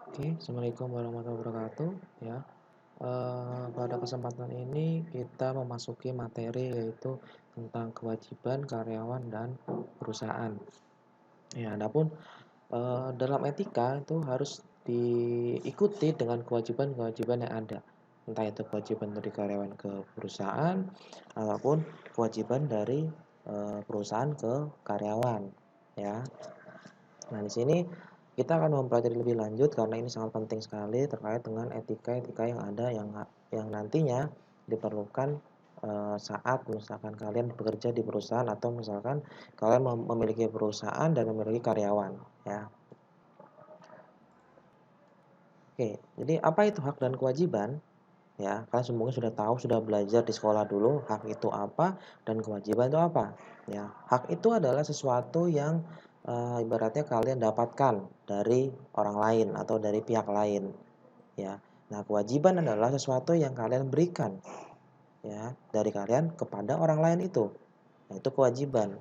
Oke, assalamualaikum warahmatullahi wabarakatuh. Ya, pada kesempatan ini kita memasuki materi yaitu tentang kewajiban karyawan dan perusahaan. Ya, adapun dalam etika itu harus diikuti dengan kewajiban-kewajiban yang ada. Entah itu kewajiban dari karyawan ke perusahaan ataupun kewajiban dari perusahaan ke karyawan. Ya, nah, di sini kita akan mempelajari lebih lanjut karena ini sangat penting sekali terkait dengan etika-etika yang ada yang nantinya diperlukan saat misalkan kalian bekerja di perusahaan atau misalkan kalian memiliki perusahaan dan memiliki karyawan, ya. Oke, jadi apa itu hak dan kewajiban? Ya, kalian semuanya sudah tahu, sudah belajar di sekolah dulu hak itu apa dan kewajiban itu apa. Ya, hak itu adalah sesuatu yang ibaratnya kalian dapatkan dari orang lain atau dari pihak lain. Ya, nah kewajiban adalah sesuatu yang kalian berikan ya dari kalian kepada orang lain itu. Nah, itu kewajiban.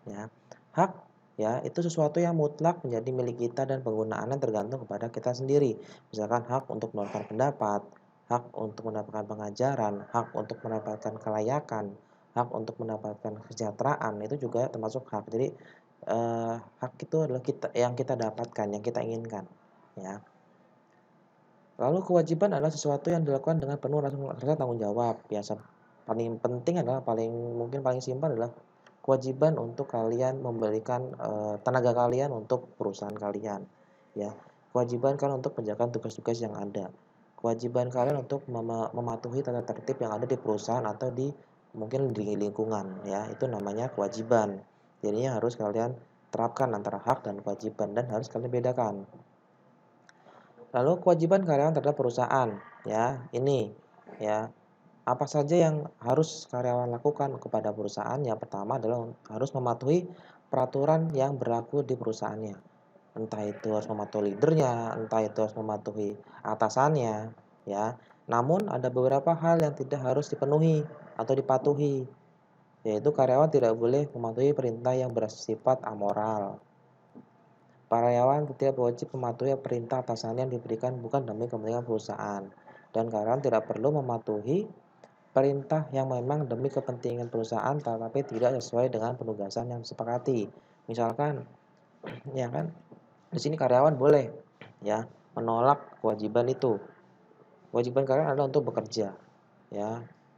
Ya, hak ya itu sesuatu yang mutlak menjadi milik kita dan penggunaannya tergantung kepada kita sendiri. Misalkan hak untuk mengeluarkan pendapat, hak untuk mendapatkan pengajaran, hak untuk mendapatkan kelayakan, hak untuk mendapatkan kesejahteraan itu juga termasuk hak. Jadi hak itu adalah kita dapatkan, yang kita inginkan, ya. Lalu kewajiban adalah sesuatu yang dilakukan dengan penuh rasa tanggung jawab. Biasa paling penting adalah mungkin paling simpel adalah kewajiban untuk kalian memberikan, tenaga kalian untuk perusahaan kalian, ya. Kewajiban kalian untuk menjalankan tugas-tugas yang ada. Kewajiban kalian untuk mematuhi tata tertib yang ada di perusahaan atau mungkin di lingkungan, ya, itu namanya kewajiban. Jadinya harus kalian terapkan antara hak dan kewajiban dan harus kalian bedakan. Lalu kewajiban karyawan terhadap perusahaan, ya, ini, ya. Apa saja yang harus karyawan lakukan kepada perusahaan? Yang pertama adalah harus mematuhi peraturan yang berlaku di perusahaannya. Entah itu harus mematuhi leadernya, entah itu harus mematuhi atasannya, ya. Namun ada beberapa hal yang tidak harus dipenuhi atau dipatuhi, yaitu karyawan tidak boleh mematuhi perintah yang bersifat amoral. Karyawan tidak wajib mematuhi perintah atasannya yang diberikan bukan demi kepentingan perusahaan, dan karyawan tidak perlu mematuhi perintah yang memang demi kepentingan perusahaan tetapi tidak sesuai dengan penugasan yang disepakati. Misalkan, ya kan, di sini karyawan boleh ya menolak kewajiban itu. Kewajiban karyawan adalah untuk bekerja, ya,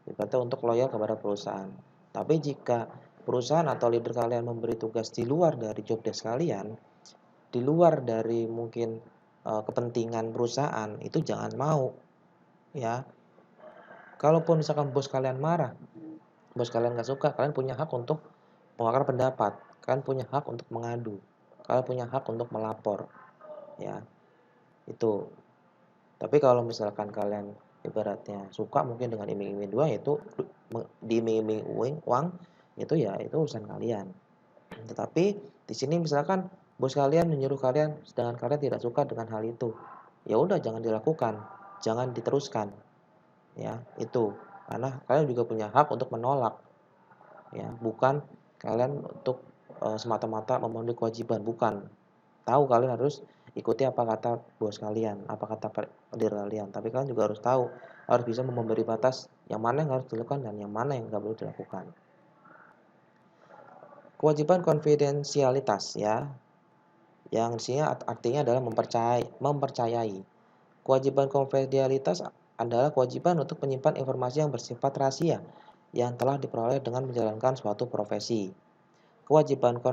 ibaratnya untuk loyal kepada perusahaan. Tapi jika perusahaan atau leader kalian memberi tugas di luar dari job desk kalian, di luar dari mungkin kepentingan perusahaan, itu jangan mau, ya. Kalaupun misalkan bos kalian marah, bos kalian nggak suka, kalian punya hak untuk mengeluarkan pendapat, kalian punya hak untuk mengadu, kalian punya hak untuk melapor, ya, itu. Tapi kalau misalkan kalian ibaratnya suka mungkin dengan iming-iming doang, itu diiming-iming uang, itu ya itu urusan kalian. Tetapi di sini misalkan bos kalian menyuruh kalian sedangkan kalian tidak suka dengan hal itu, ya udah jangan dilakukan, jangan diteruskan, ya, itu. Karena kalian juga punya hak untuk menolak. Ya, bukan kalian untuk, semata-mata memenuhi kewajiban, bukan. Tahu kalian harus ikuti apa kata bos kalian, apa kata leader kalian, tapi kalian juga harus tahu, harus bisa memberi batas yang mana yang harus dilakukan dan yang mana yang nggak boleh dilakukan. Kewajiban konfidensialitas, ya, yang di sini artinya adalah mempercayai. Kewajiban konfidensialitas adalah kewajiban untuk menyimpan informasi yang bersifat rahasia yang telah diperoleh dengan menjalankan suatu profesi. Kewajiban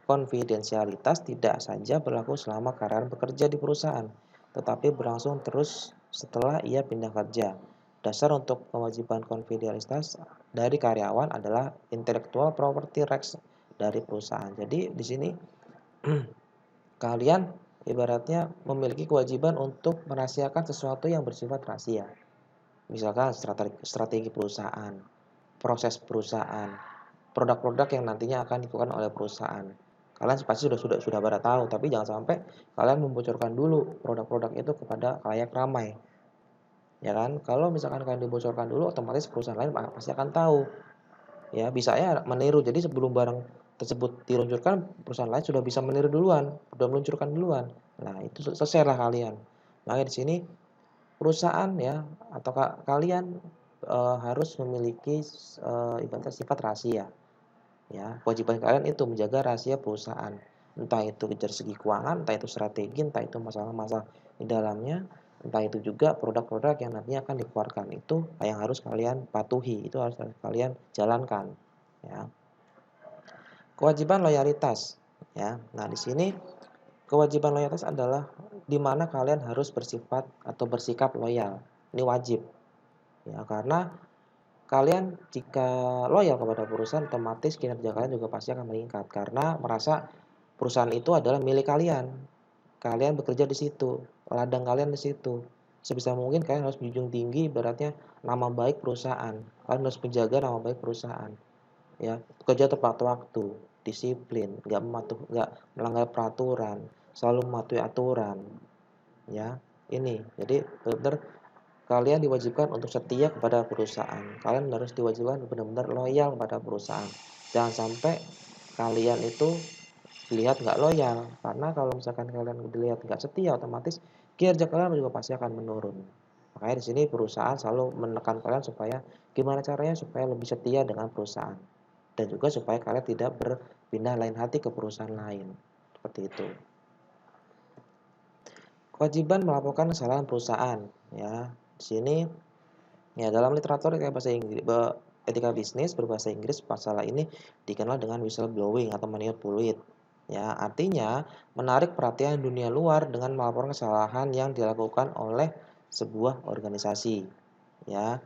konfidensialitas tidak saja berlaku selama karyawan bekerja di perusahaan, tetapi berlangsung terus setelah ia pindah kerja. Dasar untuk kewajiban konfidensialitas dari karyawan adalah intellectual property rights dari perusahaan. Jadi di sini kalian ibaratnya memiliki kewajiban untuk merahasiakan sesuatu yang bersifat rahasia. Misalkan strategi perusahaan, proses perusahaan, produk-produk yang nantinya akan dilakukan oleh perusahaan. Kalian pasti sudah pada tahu, tapi jangan sampai kalian membocorkan dulu produk-produk itu kepada khalayak ramai. Ya kan? Kalau misalkan kalian dibocorkan dulu, otomatis perusahaan lain pasti akan tahu. Ya, bisa ya meniru. Jadi sebelum barang tersebut diluncurkan, perusahaan lain sudah bisa meniru duluan, sudah meluncurkan duluan. Nah, itu selesailah kalian. Makanya di sini perusahaan ya atau kalian, harus memiliki ibaratnya sifat rahasia ya. Kewajiban kalian itu menjaga rahasia perusahaan. Entah itu dari segi keuangan, entah itu strategi, entah itu masalah-masalah di dalamnya, entah itu juga produk-produk yang nantinya akan dikeluarkan. Itu yang harus kalian patuhi, itu harus kalian jalankan ya. Kewajiban loyalitas ya. Nah, di sini kewajiban loyalitas adalah di mana kalian harus bersifat atau bersikap loyal. Ini wajib ya, karena kalian jika loyal kepada perusahaan, otomatis kinerja kalian juga pasti akan meningkat karena merasa perusahaan itu adalah milik kalian. Kalian bekerja di situ, ladang kalian di situ. Sebisa mungkin kalian harus menjunjung tinggi ibaratnya nama baik perusahaan. Kalian harus menjaga nama baik perusahaan, ya. Kerja tepat waktu, disiplin, nggak melanggar peraturan, selalu mematuhi aturan, ya. Ini, jadi benar-benar kalian diwajibkan untuk setia kepada perusahaan. Kalian harus diwajibkan benar-benar loyal kepada perusahaan. Jangan sampai kalian itu dilihat nggak loyal, karena kalau misalkan kalian dilihat nggak setia, otomatis kinerja kalian juga pasti akan menurun. Makanya di sini perusahaan selalu menekan kalian supaya gimana caranya supaya lebih setia dengan perusahaan. Dan juga supaya kalian tidak berpindah lain hati ke perusahaan lain. Seperti itu. Kewajiban melaporkan kesalahan perusahaan, ya. Di sini ya dalam literatur kayak bahasa Inggris, etika bisnis berbahasa Inggris, masalah ini dikenal dengan whistleblowing atau manipulate. Ya, artinya menarik perhatian dunia luar dengan melaporkan kesalahan yang dilakukan oleh sebuah organisasi. Ya,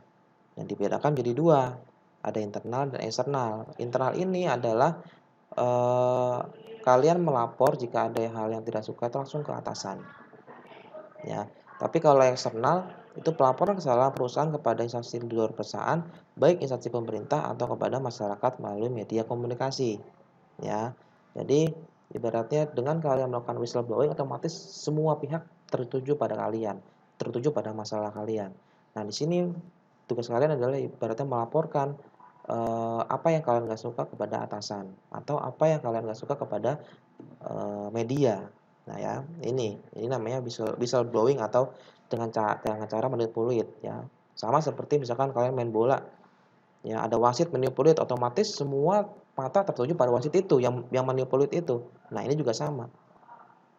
yang dibedakan jadi dua, ada internal dan eksternal. Internal ini adalah eh, kalian melapor jika ada hal yang tidak suka itu langsung ke atasan. Ya, tapi kalau eksternal itu pelaporan kesalahan perusahaan kepada instansi di luar perusahaan, baik instansi pemerintah atau kepada masyarakat melalui media komunikasi. Ya, jadi ibaratnya dengan kalian melakukan whistleblowing, otomatis semua pihak tertuju pada kalian, tertuju pada masalah kalian. Nah, di sini tugas kalian adalah ibaratnya melaporkan apa yang kalian nggak suka kepada atasan atau apa yang kalian nggak suka kepada media. Nah ya, ini namanya whistleblowing atau dengan cara manipulate ya. Sama seperti misalkan kalian main bola, ya ada wasit manipulate, otomatis semua mata tertuju pada wasit itu yang manipulate itu. Nah, ini juga sama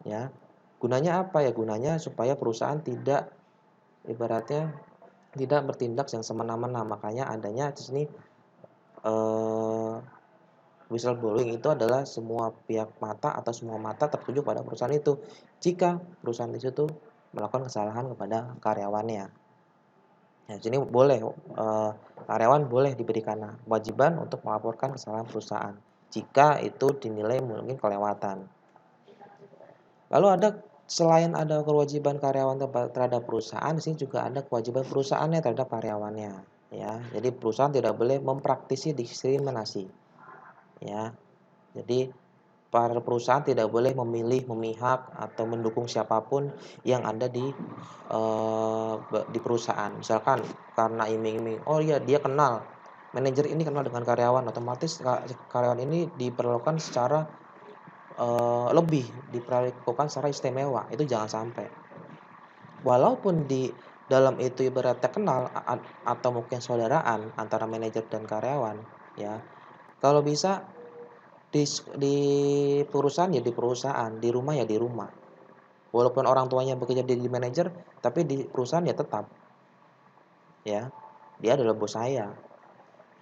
ya. Gunanya apa ya? Gunanya supaya perusahaan tidak ibaratnya tidak bertindak yang semena-mena. Makanya adanya di sini eh, whistleblowing itu adalah semua pihak mata atau semua mata tertuju pada perusahaan itu, jika perusahaan itu melakukan kesalahan kepada karyawannya. Ya, sini boleh, karyawan boleh diberikan kewajiban untuk melaporkan kesalahan perusahaan, jika itu dinilai mungkin kelewatan. Lalu selain ada kewajiban karyawan terhadap perusahaan, di sini juga ada kewajiban perusahaannya terhadap karyawannya, ya. Jadi perusahaan tidak boleh mempraktisi diskriminasi, ya. Jadi para perusahaan tidak boleh memilih, memihak, atau mendukung siapapun yang ada di perusahaan. Misalkan karena iming-iming, oh iya dia kenal, manajer ini kenal dengan karyawan, otomatis karyawan ini diperlakukan secara lebih, diperlakukan secara istimewa, itu jangan sampai. Walaupun di dalam itu ibaratnya kenal atau mungkin saudaraan antara manajer dan karyawan, ya, kalau bisa di perusahaan ya di perusahaan, di rumah ya di rumah. Walaupun orang tuanya bekerja di manajer, tapi di perusahaan ya tetap, ya. Dia adalah bos saya,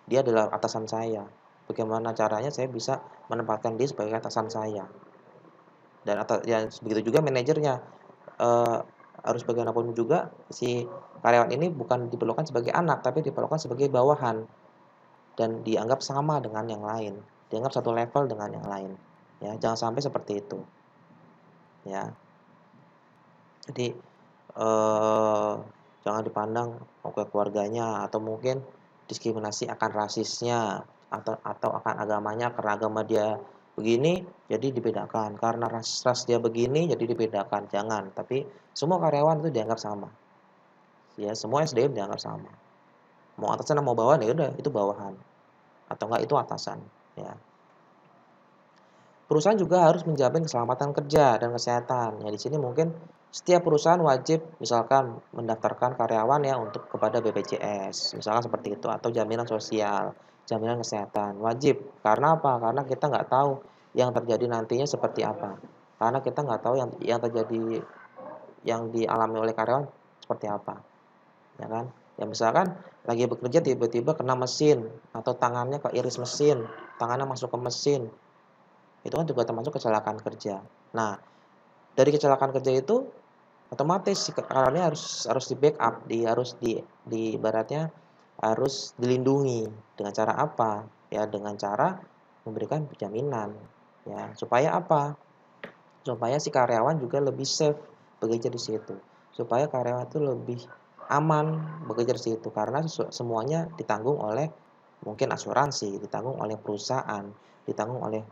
dia adalah atasan saya. Bagaimana caranya saya bisa menempatkan dia sebagai atasan saya. Dan ya begitu juga manajernya, eee, harus bagaimanapun juga si karyawan ini bukan diperlakukan sebagai anak, tapi diperlakukan sebagai bawahan dan dianggap sama dengan yang lain, dianggap satu level dengan yang lain, ya. Jangan sampai seperti itu, ya. Jadi, jangan dipandang oleh keluarganya atau mungkin diskriminasi akan rasisnya atau akan agamanya, karena agama dia begini jadi dibedakan, karena ras dia begini jadi dibedakan, jangan. Tapi semua karyawan itu dianggap sama, ya semua SDM dianggap sama. Mau atasan mau bawahan ya udah itu bawahan, atau enggak itu atasan, ya. Perusahaan juga harus menjamin keselamatan kerja dan kesehatan. Ya di sini mungkin Setiap perusahaan wajib misalkan mendaftarkan karyawan ya untuk kepada BPJS, misalkan seperti itu, atau jaminan sosial, jaminan kesehatan, wajib. Karena apa? Karena kita nggak tahu yang terjadi nantinya seperti apa. Karena kita nggak tahu yang terjadi, yang dialami oleh karyawan seperti apa, ya kan? Ya misalkan lagi bekerja tiba-tiba kena mesin atau tangannya keiris mesin, tangannya masuk ke mesin, itu kan juga termasuk kecelakaan kerja. Nah, dari kecelakaan kerja itu otomatis si karyawannya harus di-backup, harus di ibaratnya harus dilindungi. Dengan cara apa? Ya dengan cara memberikan jaminan, ya. Supaya apa? Supaya si karyawan juga lebih safe bekerja di situ. Supaya karyawan itu lebih aman bekerja di situ karena semuanya ditanggung oleh mungkin asuransi, ditanggung oleh perusahaan, ditanggung oleh,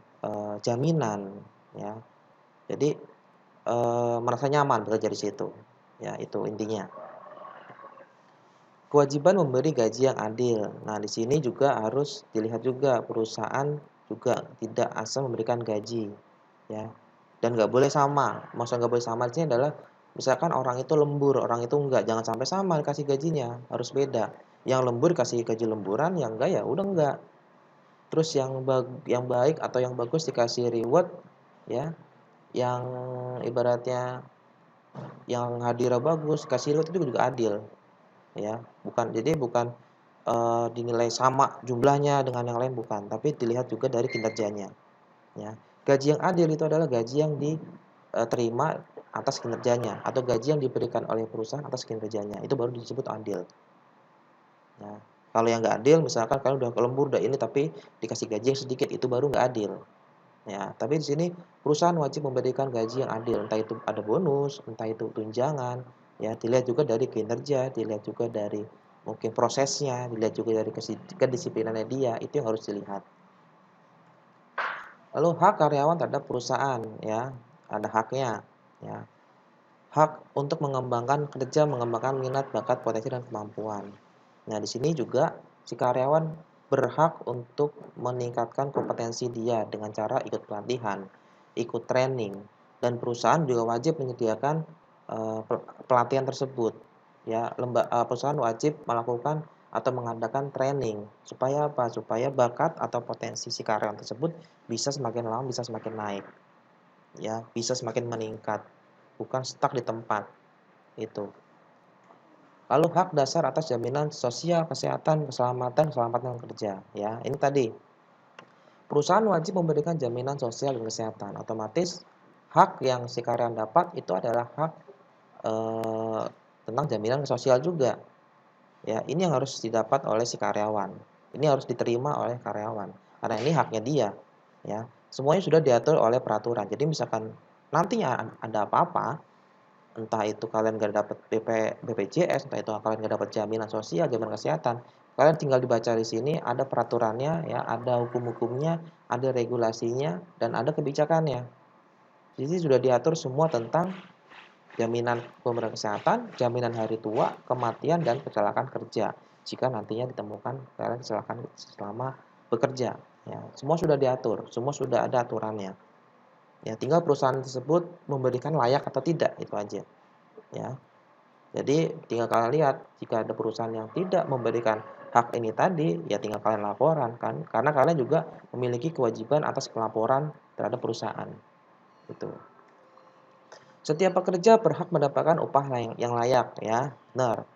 jaminan, ya. Jadi, merasa nyaman bekerja di situ, ya itu intinya. Kewajiban memberi gaji yang adil. Nah, di sini juga harus dilihat juga perusahaan juga tidak asal memberikan gaji, ya. Dan nggak boleh sama. Maksud nggak boleh sama di sini adalah misalkan orang itu lembur, orang itu enggak, jangan sampai sama dikasih gajinya, harus beda. Yang lembur kasih gaji lemburan, yang enggak ya udah enggak. Terus yang baik atau yang bagus dikasih reward, ya, yang ibaratnya yang hadirnya bagus, kasih reward itu juga adil. Ya, bukan, dinilai sama jumlahnya dengan yang lain bukan, tapi dilihat juga dari kinerjanya, ya. Gaji yang adil itu adalah gaji yang diterima atas kinerjanya atau gaji yang diberikan oleh perusahaan atas kinerjanya, itu baru disebut adil, ya. Kalau yang nggak adil misalkan kalian udah lembur, udah ini, tapi dikasih gaji yang sedikit, itu baru nggak adil, ya. Tapi di sini perusahaan wajib memberikan gaji yang adil, entah itu ada bonus, entah itu tunjangan, ya dilihat juga dari kinerja, dilihat juga dari mungkin prosesnya, dilihat juga dari kedisiplinannya dia, itu yang harus dilihat. Lalu hak karyawan terhadap perusahaan, ya, ada haknya, ya. Hak untuk mengembangkan minat, bakat, potensi, dan kemampuan. Nah, di sini juga si karyawan berhak untuk meningkatkan kompetensi dia dengan cara ikut pelatihan, ikut training, dan perusahaan juga wajib menyediakan, pelatihan tersebut. Ya, perusahaan wajib melakukan atau mengadakan training, supaya apa? Supaya bakat atau potensi si karyawan tersebut bisa semakin lama bisa semakin naik, ya, bisa semakin meningkat, bukan stuck di tempat, itu. Lalu hak dasar atas jaminan sosial, kesehatan, keselamatan kerja, ya. Ini tadi, perusahaan wajib memberikan jaminan sosial dan kesehatan. Otomatis hak yang si karyawan dapat itu adalah hak, eee, tentang jaminan sosial juga, ya. Ini yang harus didapat oleh si karyawan. Ini harus diterima oleh karyawan, karena ini haknya dia, ya. Semuanya sudah diatur oleh peraturan. Jadi misalkan nantinya ada apa-apa, entah itu kalian nggak dapet BPJS, entah itu kalian nggak dapet jaminan sosial, jaminan kesehatan, kalian tinggal dibaca di sini ada peraturannya ya, ada hukum-hukumnya, ada regulasinya, dan ada kebijakannya. Di sini sudah diatur semua tentang jaminan pemberian kesehatan, jaminan hari tua, kematian, dan kecelakaan kerja. Jika nantinya ditemukan kalian kecelakaan selama bekerja, ya, semua sudah diatur, semua sudah ada aturannya. Ya, tinggal perusahaan tersebut memberikan layak atau tidak, itu aja, ya. Jadi tinggal kalian lihat, jika ada perusahaan yang tidak memberikan hak ini tadi, ya tinggal kalian laporan kan, karena kalian juga memiliki kewajiban atas pelaporan terhadap perusahaan, gitu. Setiap pekerja berhak mendapatkan upah yang layak ya, benar.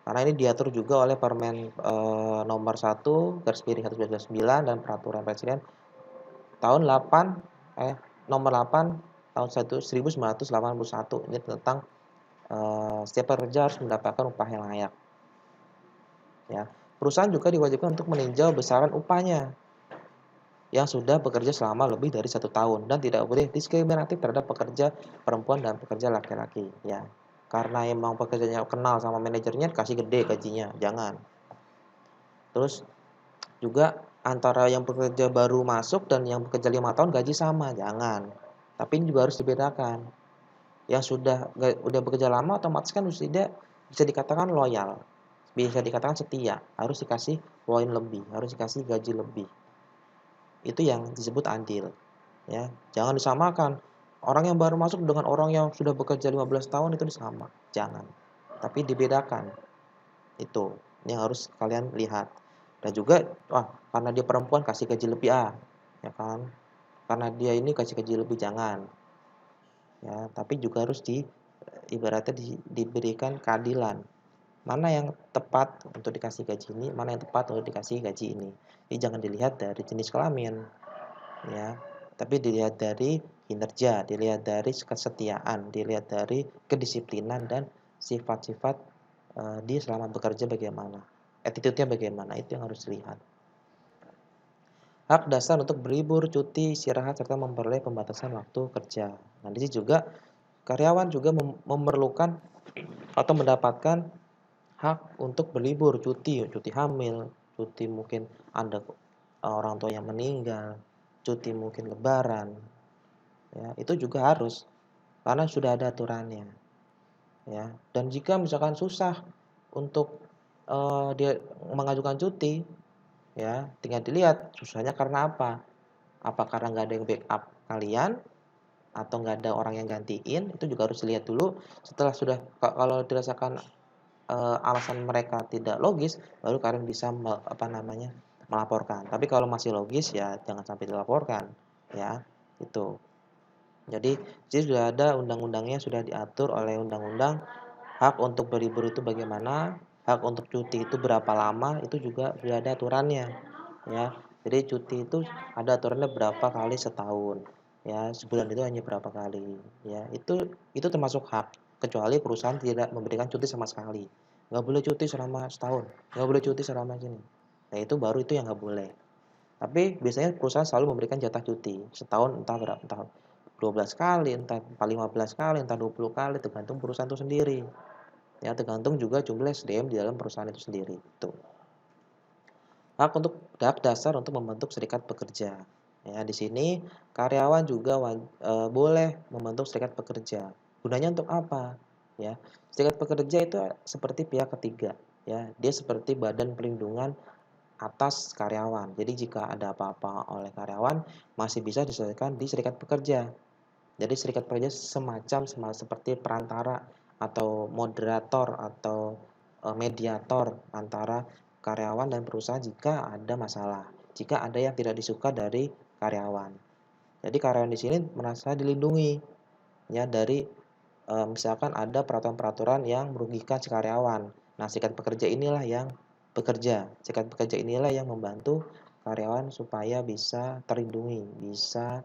Karena ini diatur juga oleh Permen, nomor 1/1999 dan Peraturan Presiden tahun 8 nomor 8 tahun 1981 ini tentang, setiap pekerja harus mendapatkan upah yang layak. Ya, perusahaan juga diwajibkan untuk meninjau besaran upahnya yang sudah bekerja selama lebih dari 1 tahun dan tidak boleh diskriminatif terhadap pekerja perempuan dan pekerja laki-laki, ya. Karena emang pekerjanya kenal sama manajernya kasih gede gajinya, jangan. Terus juga antara yang bekerja baru masuk dan yang bekerja 5 tahun gaji sama, jangan. Tapi ini juga harus dibedakan. Yang udah bekerja lama otomatis kan sudah bisa dikatakan loyal, bisa dikatakan setia, harus dikasih poin lebih, harus dikasih gaji lebih. Itu yang disebut adil, ya. Jangan disamakan, Orang yang baru masuk dengan orang yang sudah bekerja 15 tahun itu sama, jangan. Tapi dibedakan, itu yang harus kalian lihat. Dan juga, wah karena dia perempuan kasih gaji lebih ya kan. Karena dia ini kasih gaji lebih, jangan. Ya, tapi juga harus ibaratnya diberikan keadilan. Mana yang tepat untuk dikasih gaji ini, mana yang tepat untuk dikasih gaji ini. Jadi jangan dilihat dari jenis kelamin, ya, tapi dilihat dari kinerja, dilihat dari kesetiaan, dilihat dari kedisiplinan dan sifat-sifat dia selama bekerja bagaimana, attitude-nya bagaimana, itu yang harus dilihat. Hak dasar untuk berlibur, cuti, istirahat, serta memperoleh pembatasan waktu kerja. Nah, di sini juga karyawan juga memerlukan atau mendapatkan hak untuk berlibur, cuti hamil, cuti mungkin ada orang tua yang meninggal, cuti mungkin lebaran, ya, itu juga harus karena sudah ada aturannya, ya. Dan jika misalkan susah untuk dia mengajukan cuti, ya, tinggal dilihat susahnya karena apa? Apa karena nggak ada yang backup kalian atau nggak ada orang yang gantiin, itu juga harus dilihat dulu. Setelah sudah kalau dirasakan alasan mereka tidak logis, baru kalian bisa melaporkan. Tapi kalau masih logis ya jangan sampai dilaporkan, ya, itu. Jadi sudah ada undang-undangnya, sudah diatur oleh undang-undang hak untuk berlibur itu bagaimana, hak untuk cuti itu berapa lama, itu juga sudah ada aturannya, ya. Jadi cuti itu ada aturannya berapa kali setahun, ya, sebulan itu hanya berapa kali, ya. Itu termasuk hak, kecuali perusahaan tidak memberikan cuti sama sekali. Nggak boleh cuti selama setahun, nggak boleh cuti selama gini. Nah, itu baru itu yang nggak boleh. Tapi biasanya perusahaan selalu memberikan jatah cuti, setahun entah berapa, entah 12 kali, entah 15 kali, entah 20 kali, tergantung perusahaan itu sendiri. Ya, tergantung juga jumlah SDM di dalam perusahaan itu sendiri, itu. Hak dasar untuk membentuk serikat pekerja. Ya, di sini karyawan juga boleh membentuk serikat pekerja. Gunanya untuk apa? Ya, serikat pekerja itu seperti pihak ketiga, ya. Dia seperti badan pelindungan atas karyawan. Jadi jika ada apa-apa oleh karyawan, masih bisa diselesaikan di serikat pekerja. Jadi serikat pekerja semacam seperti perantara atau moderator atau mediator antara karyawan dan perusahaan jika ada masalah, jika ada yang tidak disuka dari karyawan. Jadi karyawan di sini merasa dilindungi, ya, dari misalkan ada peraturan-peraturan yang merugikan si karyawan. Nah, serikat pekerja inilah yang bekerja. Serikat pekerja inilah yang membantu karyawan supaya bisa terlindungi, bisa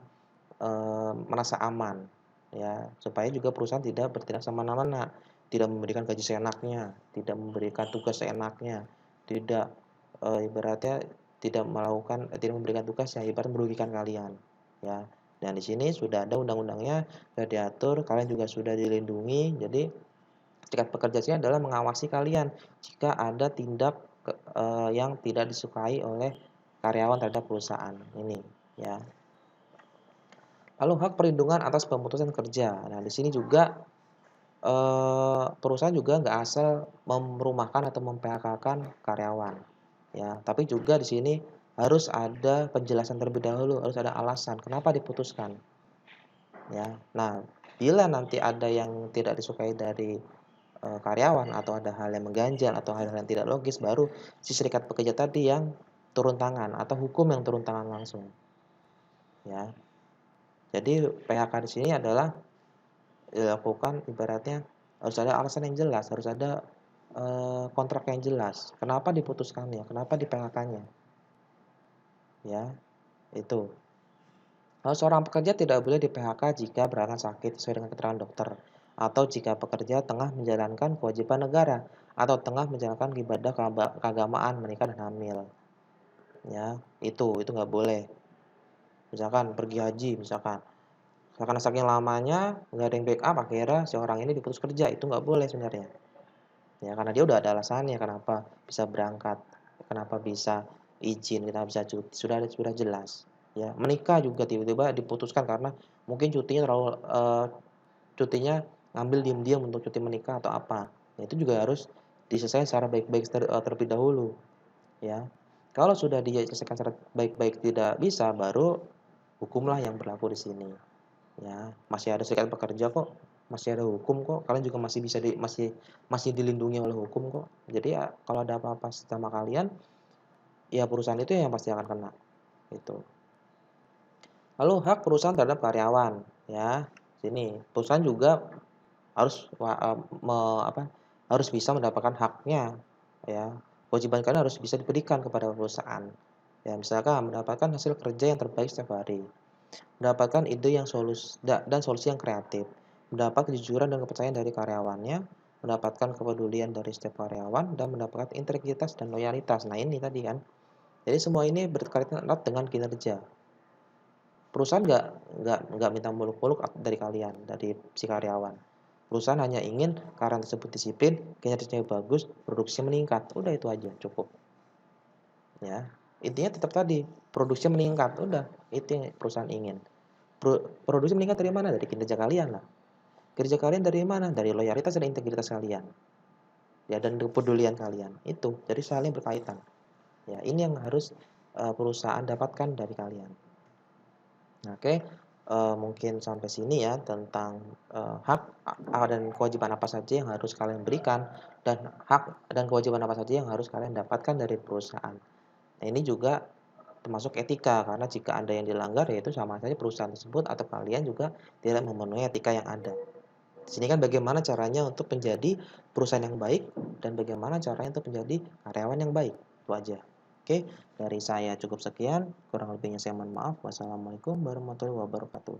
merasa aman, ya, supaya juga perusahaan tidak bertindak semena-mena, tidak memberikan gaji seenaknya, tidak memberikan tugas seenaknya, tidak, ibaratnya tidak memberikan tugas yang ibaratnya merugikan kalian, ya. Dan di sini sudah ada undang-undangnya, sudah diatur, kalian juga sudah dilindungi. Jadi serikat pekerja sini adalah mengawasi kalian jika ada tindak yang tidak disukai oleh karyawan terhadap perusahaan ini, ya. Lalu hak perlindungan atas pemutusan kerja. Nah, di sini juga, perusahaan juga nggak asal merumahkan atau mem-PHK-kan karyawan, ya. Tapi juga di sini harus ada penjelasan terlebih dahulu, harus ada alasan kenapa diputuskan, ya. Nah, bila nanti ada yang tidak disukai dari, karyawan atau ada hal yang mengganjal atau hal-hal yang tidak logis, baru si serikat pekerja tadi yang turun tangan atau hukum yang turun tangan langsung, ya. Jadi PHK di sini adalah dilakukan ibaratnya harus ada alasan yang jelas, harus ada, kontrak yang jelas. Kenapa diputuskannya, kenapa di-PHK-nya, ya, itu. Seorang pekerja tidak boleh di-PHK jika berangkat sakit sesuai dengan keterangan dokter, atau jika pekerja tengah menjalankan kewajiban negara, atau tengah menjalankan ibadah keagamaan, menikah dan hamil, ya, itu nggak boleh. Misalkan pergi haji misalkan. Karena saking lamanya, nggak ada yang backup, akhirnya si orang ini diputus kerja, itu nggak boleh sebenarnya. Ya, karena dia udah ada alasannya kenapa bisa berangkat, kenapa bisa izin, kenapa bisa cuti, sudah jelas. Ya, menikah juga tiba-tiba diputuskan karena mungkin cutinya ngambil diam-diam untuk cuti menikah atau apa. Ya, itu juga harus diselesaikan secara baik-baik terlebih dahulu, ya. Kalau sudah diselesaikan secara baik-baik tidak bisa, baru hukumlah yang berlaku di sini. ya. Masih ada serikat pekerja kok, masih ada hukum kok, kalian juga masih bisa masih dilindungi oleh hukum kok. Jadi ya kalau ada apa-apa sama kalian, ya perusahaan itu yang pasti akan kena, gitu. Lalu hak perusahaan terhadap karyawan, ya. Sini, perusahaan juga harus harus bisa mendapatkan haknya, ya. Kewajiban kalian harus bisa diberikan kepada perusahaan. Ya, misalkan mendapatkan hasil kerja yang terbaik setiap hari, mendapatkan ide yang dan solusi yang kreatif, mendapat kejujuran dan kepercayaan dari karyawannya, mendapatkan kepedulian dari setiap karyawan, dan mendapatkan integritas dan loyalitas. Nah, ini tadi kan. Jadi semua ini berkaitan erat dengan kinerja. Perusahaan nggak minta muluk-muluk dari kalian, dari si karyawan. Perusahaan hanya ingin karyawan tersebut disiplin, kinerjanya bagus, produksi meningkat. Udah itu aja, cukup. Ya, intinya tetap tadi, produksi meningkat. Udah, itu yang perusahaan ingin. Produksi meningkat dari mana? Dari kinerja kalian lah. Kinerja kalian dari mana? Dari loyalitas dan integritas kalian. Ya, dan kepedulian kalian. Itu, jadi saling berkaitan. Ya, ini yang harus perusahaan dapatkan dari kalian. Oke, mungkin sampai sini ya tentang, hak dan kewajiban apa saja yang harus kalian berikan, dan hak dan kewajiban apa saja yang harus kalian dapatkan dari perusahaan. Nah, ini juga termasuk etika, karena jika ada yang dilanggar, ya itu sama saja perusahaan tersebut atau kalian juga tidak memenuhi etika yang ada. Di sini kan bagaimana caranya untuk menjadi perusahaan yang baik dan bagaimana caranya untuk menjadi karyawan yang baik, itu aja. Oke, dari saya cukup sekian, kurang lebihnya saya mohon maaf. Wassalamualaikum warahmatullahi wabarakatuh.